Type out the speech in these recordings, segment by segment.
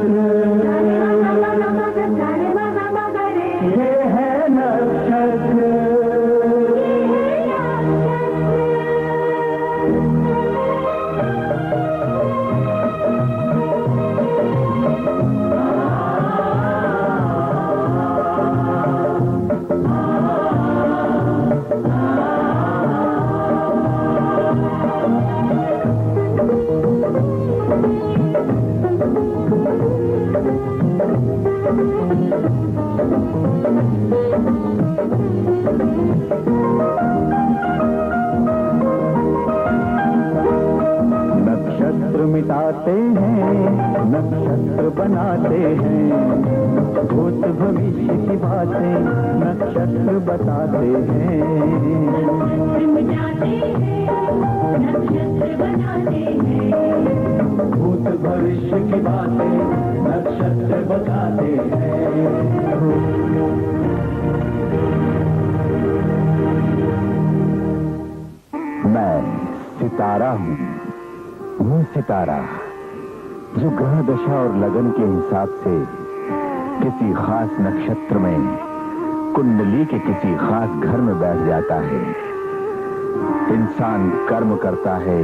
ये है नक्षत्र। नक्षत्र मिटाते हैं, नक्षत्र बनाते हैं, भूत भविष्य की बातें नक्षत्र बताते हैं। नक्षत्र मिटाते हैं, नक्षत्र बनाते हैं, भूत भविष्य की बातें नक्षत्र बताते हैं। मैं सितारा हूँ, वो सितारा जो ग्रह दशा और लगन के हिसाब से किसी खास नक्षत्र में कुंडली के किसी खास घर में बैठ जाता है। इंसान कर्म करता है,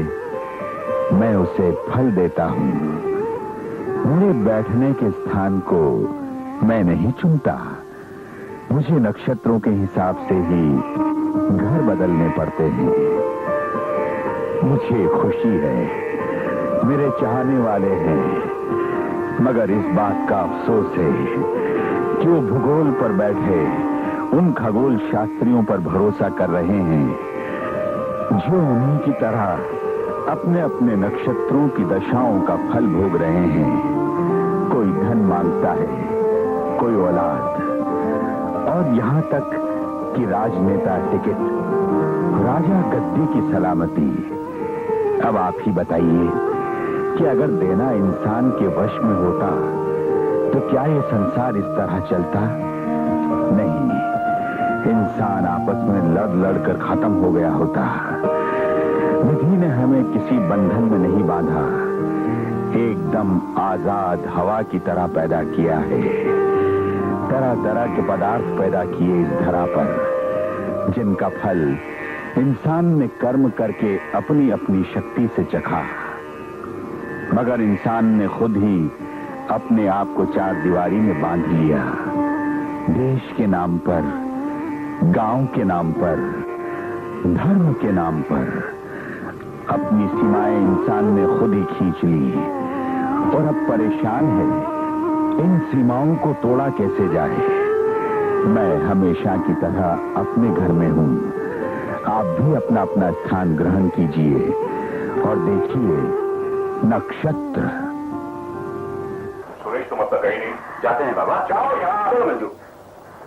मैं उसे फल देता हूँ। मेरे बैठने के स्थान को मैं नहीं चुनता, मुझे नक्षत्रों के हिसाब से ही घर बदलने पड़ते हैं। मुझे खुशी है, मेरे चाहने वाले हैं, मगर इस बात का अफसोस है कि वो भूगोल पर बैठे उन खगोल शास्त्रियों पर भरोसा कर रहे हैं जो उन्हीं की तरह अपने अपने नक्षत्रों की दशाओं का फल भोग रहे हैं। कोई धन मांगता है, कोई औलाद, और यहाँ तक कि राजनेता टिकट, राजा गद्दी की सलामती। अब आप ही बताइए कि अगर देना इंसान के वश में होता तो क्या ये संसार इस तरह चलता? नहीं, इंसान आपस में लड़ लड़कर खत्म हो गया होता। विधि ने हमें किसी बंधन में नहीं बांधा, एकदम आजाद हवा की तरह पैदा किया है। तरह तरह के पदार्थ पैदा किए इस धरा पर, जिनका फल इंसान ने कर्म करके अपनी अपनी शक्ति से चखा। मगर इंसान ने खुद ही अपने आप को चार दीवारी में बांध लिया। देश के नाम पर, गांव के नाम पर, धर्म के नाम पर अपनी सीमाएं इंसान ने खुद ही खींच ली और अब परेशान है इन सीमाओं को तोड़ा कैसे जाए। मैं हमेशा की तरह अपने घर में हूं, आप भी अपना अपना स्थान ग्रहण कीजिए और देखिए नक्षत्र। सुरेश तुम अब तक कहीं नहीं जाते हैं बाबा? जाओ यहाँ। चलो मंजू।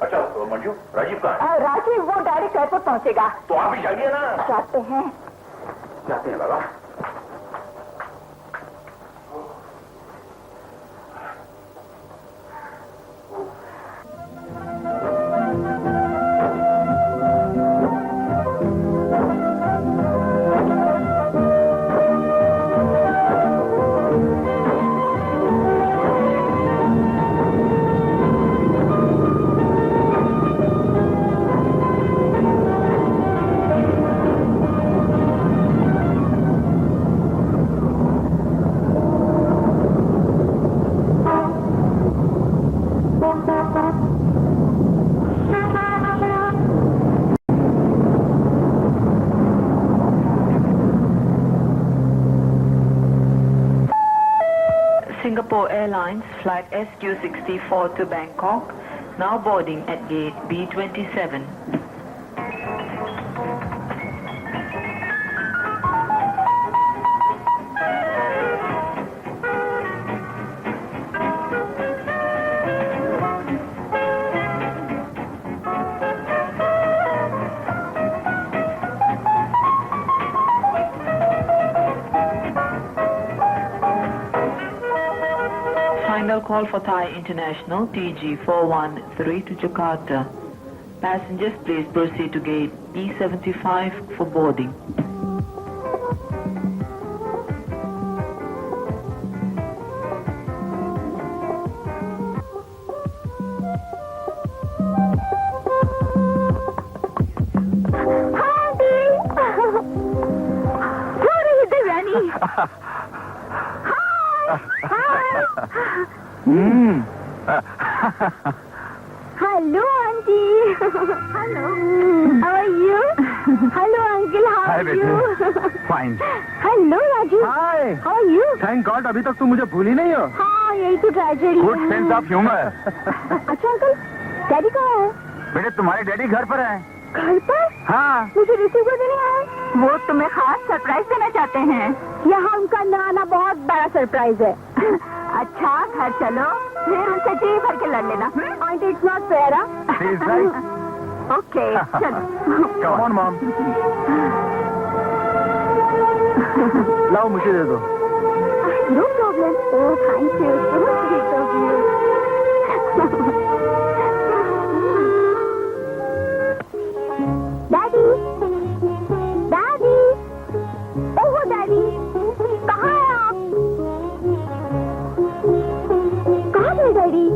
अच्छा तो मंजू, राजीव कहाँ है? राजीव वो डायरेक्ट एयरपोर्ट पहुंचेगा। तो आप भी जाइए ना। जाते हैं बाबा। Singapore Airlines Flight SQ64 to Bangkok, now boarding at gate B27. Final call for Thai International TG413 to Jakarta. Passengers, please proceed to gate E75 for boarding. Hello aunty. Hello, how are you? Hello uncle, how hi are बेटे। You? Fine. Hello Raju, hi, how are you? Thank God अभी तक तुम मुझे भूली नहीं हो। हाँ, यही तो tragedy good sense of humour. अच्छा अंकल, डैडी कहाँ है? बेटे तुम्हारे डैडी घर पर हैं। घर पर? हाँ। मुझे रिसीव कर देने आए। वो तुम्हें खास सरप्राइज देना चाहते हैं। यहाँ उनका आना बहुत बड़ा सरप्राइज है। अच्छा, घर चलो, फिर उनसे जी भर के लड़ लेना। Aunty, it's not fair. She is right. Okay, चलो। Come on, Mom. लाओ मुझे दे दो। No problem. Oh, thank you, so sweet of you. Daddy, daddy, oh daddy, कहाँ हैं आप? कहाँ गए डैडी?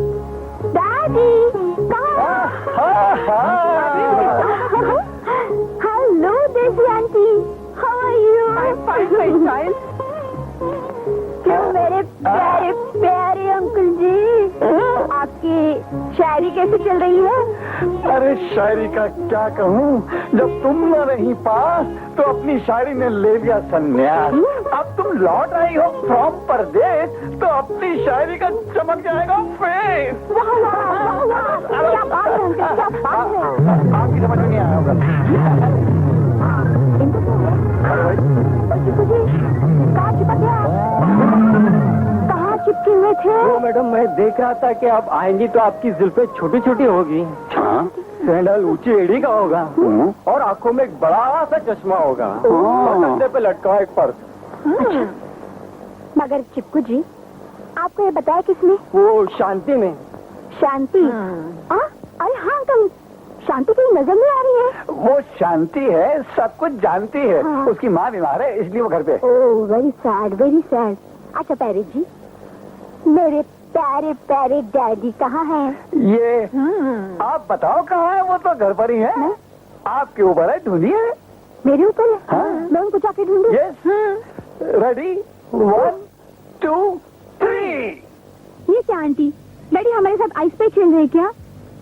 डैडी, कहाँ? Hello desi aunty, how are you? क्यों मेरे प्यारे प्यारे अंकल जी, आपकी शायरी कैसे चल रही है? अरे शायरी का क्या कहूँ, जब तुम न रही पास तो अपनी शायरी ने ले लिया संन्यास। अब तुम लौट आई हो फ्रॉम परदेश तो अपनी शायरी का चमक जाएगा फेस। वाह, वाह, वाह, वाह, क्या बात है अंकल, क्या बात है? आपकी समझ में नहीं आया होगा। कहाँ चिपके आप? कहाँ चिपके हुए थे? वो मैडम, मैं देख रहा था कि आप आएंगी तो आपकी जुल्फे छोटी छोटी होगी, सैंडल ऊंची एड़ी का होगा और आंखों में एक बड़ा सा चश्मा होगा और कंधे पे लटका एक पर्स। मगर चिपकू जी, आपको ये बताया किसने? वो शांति में। शांति? अरे हाँ अंकल, शांति कहीं नजर नहीं आ रही है। वो शांति है, सब कुछ जानती है। हाँ। उसकी माँ बीमार है इसलिए वो घर पे। ओह, वेरी सैड, वेरी सैड। अच्छा पैरिस जी, मेरे प्यारे प्यारे डैडी कहाँ हैं? ये आप बताओ कहाँ है? वो तो घर पर ही है। आपके ऊपर है, ढूंढिए। मेरे ऊपर है? हाँ। मैं उनको जाके ढूंढूं? Yes, ready, 1 2 3। ये क्या आंटी, डैडी हमारे साथ आइस पे खेल रहे क्या?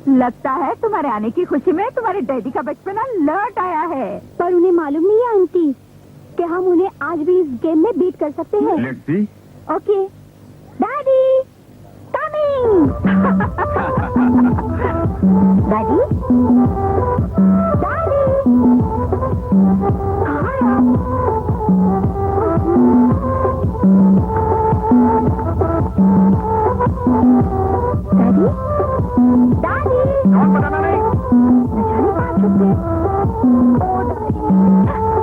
लगता है तुम्हारे आने की खुशी में तुम्हारे डैडी का बचपना लौट आया है। पर उन्हें मालूम नहीं है आंटी कि हम उन्हें आज भी इस गेम में बीट कर सकते हैं। Let's see. Okay, daddy coming. Daddy, daddy, कहाँ है आप? डैडी, डैडी, कौन बताना नहीं? न जाने कहाँ छुप गए। ओ डैडी,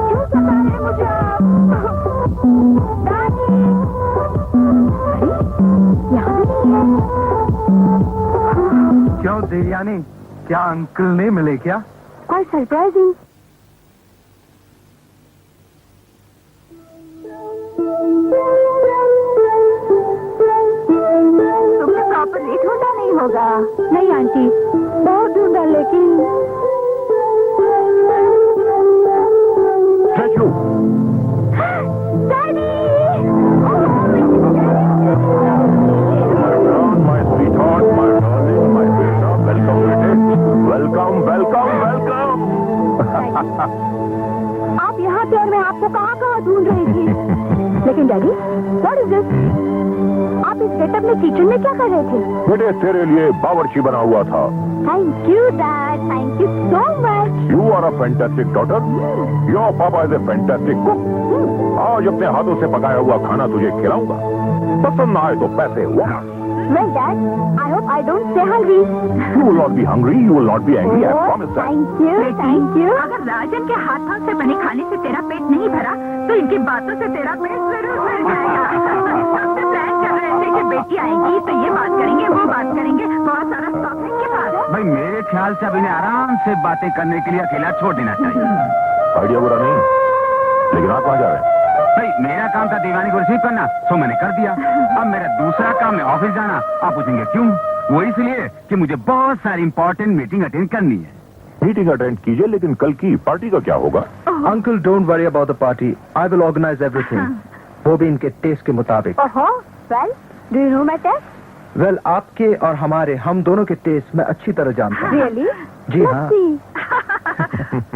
क्यों सता रहे मुझे आप? डैडी, अरे यहाँ भी नहीं है। क्यों देवयानी, क्या अंकल नहीं मिले क्या? कोई सरप्राइजिंग। तुमने प्रॉपरली ढूंढा नहीं होगा। नहीं आंटी, बहुत ढूंढा लेकिन Stretch you. Daddy, My sweetheart, my darling, my beta. Welcome, बेटे. Welcome, welcome, welcome. आप यहाँ थे और मैं आपको कहाँ ढूंढ रही थी। लेकिन डैडी, व्हाट इज दिस? आप इस गेटअप में किचन में क्या कर रहे थे? बेटे तेरे लिए बावर्ची बना हुआ था। Thank you dad, thank you so much. You are a fantastic daughter. Your papa is a fantastic cook. आज अपने हाथों से पकाया हुआ खाना तुझे खिलाऊंगा। पसंद ना आए तो पैसे वाह। Well, Dad, I hope I don't stay hungry. You will not be hungry. You will not be angry. I promise that. Thank you, thank you. अगर राजन के हाथों से बने खाने से तेरा पेट नहीं भरा तो इनकी बातों से तेरा पेट जरूर भर जाएगा। हमसे प्लान कर रहे थे कि बेटी आएगी तो ये बात करेंगे, वो बात करेंगे, बहुत सारा स्टॉक है के पास। भाई मेरे ख्याल से अब इन्हें आराम से बातें करने के लिए अकेला छोड़ देना चाहिए। आइडिया बुरा नहीं, लेकिन आप कहाँ जा रहे हैं? भाई मेरा काम था दीवानी को रिसीव करना, सो मैंने कर दिया। अब मेरा दूसरा काम है ऑफिस जाना। आप पूछेंगे क्यों? वो इसलिए कि मुझे बहुत सारी इंपॉर्टेंट मीटिंग अटेंड करनी है। मीटिंग अटेंड कीजिए, लेकिन कल की पार्टी का क्या होगा? Uncle, don't worry about the party. I will organize everything. वो भी इनके टेस्ट के मुताबिक। ओहो, well, do you know my test? Well, आपके और हमारे, हम दोनों के टेस्ट मैं अच्छी तरह जानता हूँ। रियली? जी हाँ।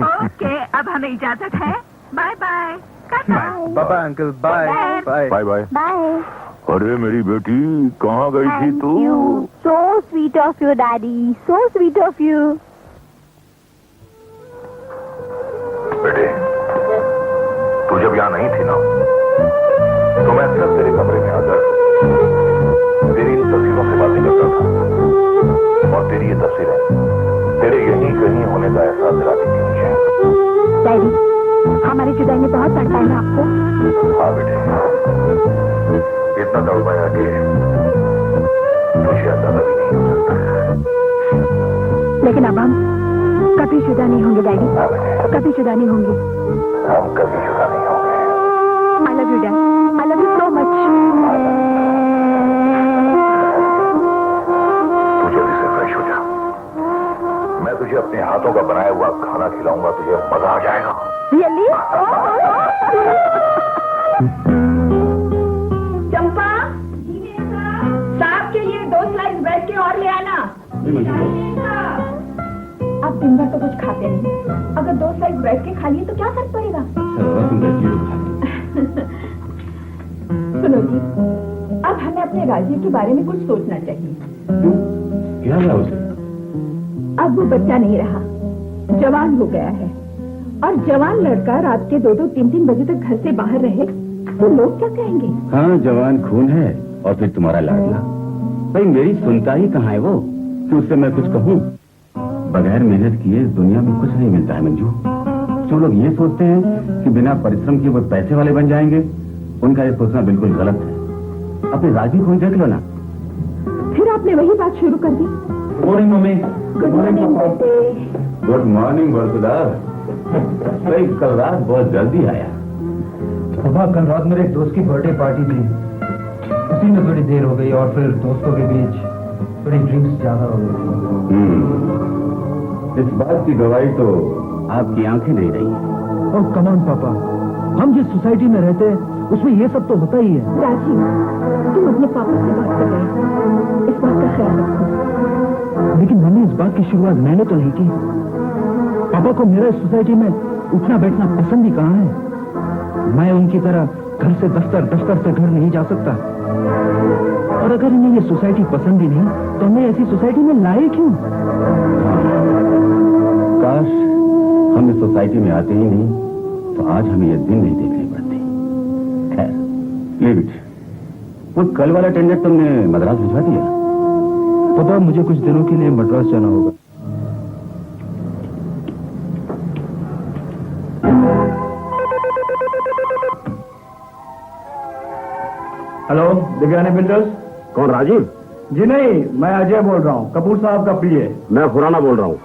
ओके, अब हमें इजाजत है। Bye bye. Bye bye uncle, bye bye bye bye. Bye. अरे मेरी बेटी, कहाँ गई थी तू? So sweet of you, Daddy. So sweet of you. बेटे, तू जब यहाँ नहीं थी ना, तो मैं अक्सर तेरे कमरे में आकर तेरी इन तस्वीरों से बातें करता था, और तेरी ये तस्वीरें तेरे यहीं कहीं होने का एहसास दिलाती थी मुझे। डैडी, हमारी जुदाई में बहुत तड़पा है आपको। हाँ बेटे, इतना तड़पाया कि मुझे अंदाजा भी नहीं हो सकता। लेकिन अब हम कभी जुदा नहीं होंगे डैडी। हाँ बेटे, कभी जुदा नहीं होंगे। हम कभी जुदा नहीं होंगे। I love you, Dad. I love you so much. तू जल्दी से फ्रेश हो जा। मैं तुझे अपने हाथों का बनाया हुआ खाना खिलाऊंगा, तुझे मजा आ जाएगा। Really? चंपा, साहब के लिए 2 स्लाइस ब्रेड के और ले आना। आप दिन भर तो कुछ खाते नहीं, अगर 2 स्लाइस ब्रेड के खा लिए तो क्या फर्क पड़ेगा? सुनो जी, अब हमें अपने राजीव के बारे में कुछ सोचना चाहिए। क्या है उसे? अब वो बच्चा नहीं रहा, जवान हो गया है, और जवान लड़का रात के 2-2, 3-3 बजे तक घर से बाहर रहे तो लोग क्या कहेंगे? हाँ, जवान खून है, और फिर तुम्हारा लाडला। भाई मेरी सुनता ही कहाँ है वो कि उससे मैं कुछ कहूँ? बगैर मेहनत किए इस दुनिया में कुछ नहीं मिलता है मंजू। जो लोग ये सोचते हैं कि बिना परिश्रम के वो पैसे वाले बन जाएंगे, उनका ये सोचना बिल्कुल गलत है। अपने राजीव को देख लो ना। फिर आपने वही बात शुरू कर दी। Good morning mummy. Good morning बेटे। गुड मॉर्निंग बरसुदार। भाई कल रात बहुत जल्दी आया। पापा, कल रात मेरे एक दोस्त की बर्थडे पार्टी थी, उसी में थोड़ी देर हो गई, और फिर दोस्तों के बीच थोड़ी ड्रिंक्स ज्यादा हो गई। इस बात की गवाही तो आपकी आंखें दे रही हैं। ओह कम ऑन पापा, हम जिस सोसाइटी में रहते हैं उसमें ये सब तो होता ही है। राजीव, तुम अपने पापा से बात कर रहे हो, इस बात का ख्याल रखो। लेकिन मम्मी, इस बात की शुरुआत मैंने तो नहीं की। पापा को मेरा इस सोसाइटी में उठना बैठना पसंद ही कहाँ है। मैं उनकी तरह घर से दफ्तर, दफ्तर से घर नहीं जा सकता। और अगर इन्हें ये सोसाइटी पसंद ही नहीं तो हमें ऐसी सोसाइटी में लाए क्यों? काश हम इस सोसाइटी में आते ही नहीं, तो आज हमें ये दिन नहीं देखने पड़ते। खैर, लीव इट। वो कल वाला टेंडर तुमने मद्रास भिजवा दिया? पापा, मुझे कुछ दिनों के लिए मद्रास जाना होगा। Hello, Divyani builders. कौन, राजीव? जी नहीं, मैं अजय बोल रहा हूँ, कपूर साहब का पीए। मैं खुराना बोल रहा हूँ।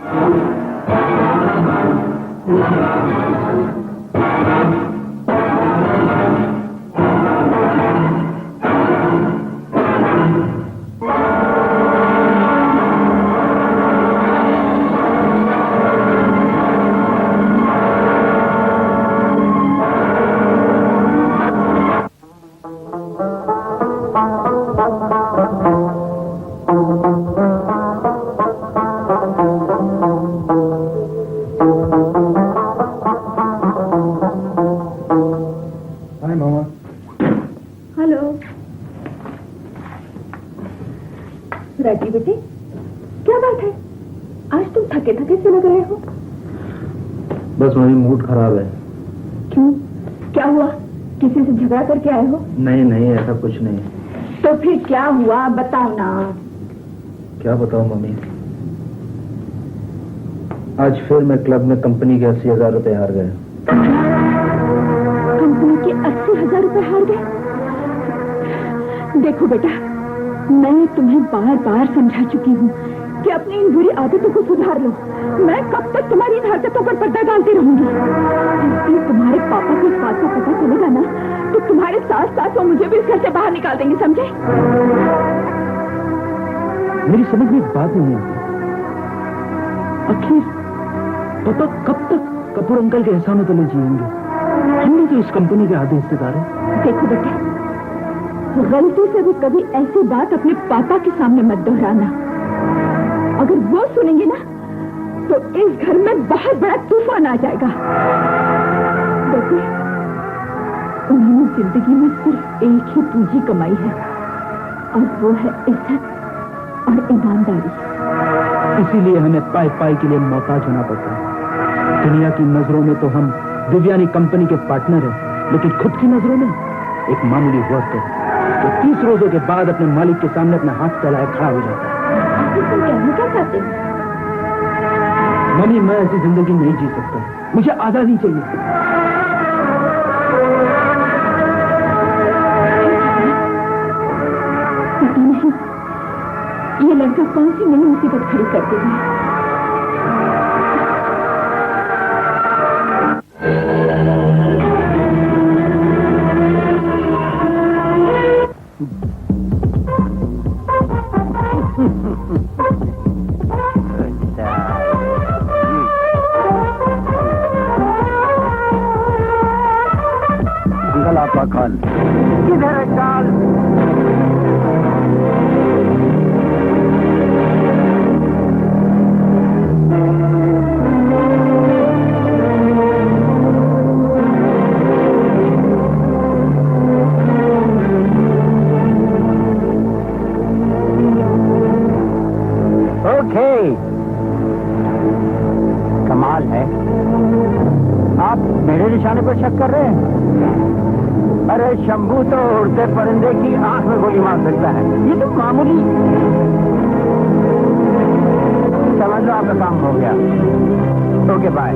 राजीव बेटे, क्या बात है? आज तुम थके थके से लग रहे हो। बस मेरी मूड खराब है। क्यों, क्या हुआ? किसी से झगड़ा करके आए हो? नहीं नहीं, ऐसा कुछ नहीं। तो फिर क्या हुआ, बताओ ना। क्या बताऊं मम्मी, आज फिर मैं क्लब में कंपनी के 80,000 रुपए हार गए। कंपनी के 80,000 रुपए हार गए? देखो बेटा, मैं तुम्हें बार बार समझा चुकी हूँ कि अपनी इन बुरी आदतों को सुधार लो। मैं कब तक तुम्हारी इन हरकतों पर पर्दा डालती रहूंगी? जब तुम्हारे पापा को इस बात का पता चलेगा ना, तो तुम्हारे साथ साथ वो मुझे भी इस घर से बाहर निकाल देंगे, समझे? मेरी समझ में एक बात नहीं आती, आखिर पापा कब तक कपूर अंकल के एहसानों तले जिएंगे? हम भी तो इस कंपनी के आधे हिस्सेदार हैं। देखो बेटे, गलती से भी कभी ऐसी बात अपने पापा के सामने मत दोहराना। अगर वो सुनेंगे ना तो इस घर में बहुत बड़ा तूफान आ जाएगा। बेटे, उन्होंने जिंदगी में सिर्फ एक ही पूंजी कमाई है और वो है इज्जत और ईमानदारी। इसीलिए हमें पाई पाई के लिए मोहताज होना पड़ता है। दुनिया की नजरों में तो हम दिव्यानी कंपनी के पार्टनर हैं, लेकिन खुद की नजरों में एक मामूली वर्कर जो 30 रोजों के बाद अपने मालिक के सामने अपने हाथ फैलाए खड़ा हो जाता है। तुम कहना क्या चाहते हो? मम्मी, मैं ऐसी जिंदगी नहीं जी सकता। मुझे आजादी चाहिए। पता नहीं ये लड़का कौन सी नई मुसीबत खड़ी कर देगा। गलापा खान किधर है चाल? ओके, कमाल है। आप मेरे निशाने पर शक कर रहे हैं? अरे शंभू तो उड़ते परिंदे की आंख में गोली मार सकता है, ये तो मामूली। समझ लो आपका काम हो गया। Okay bye.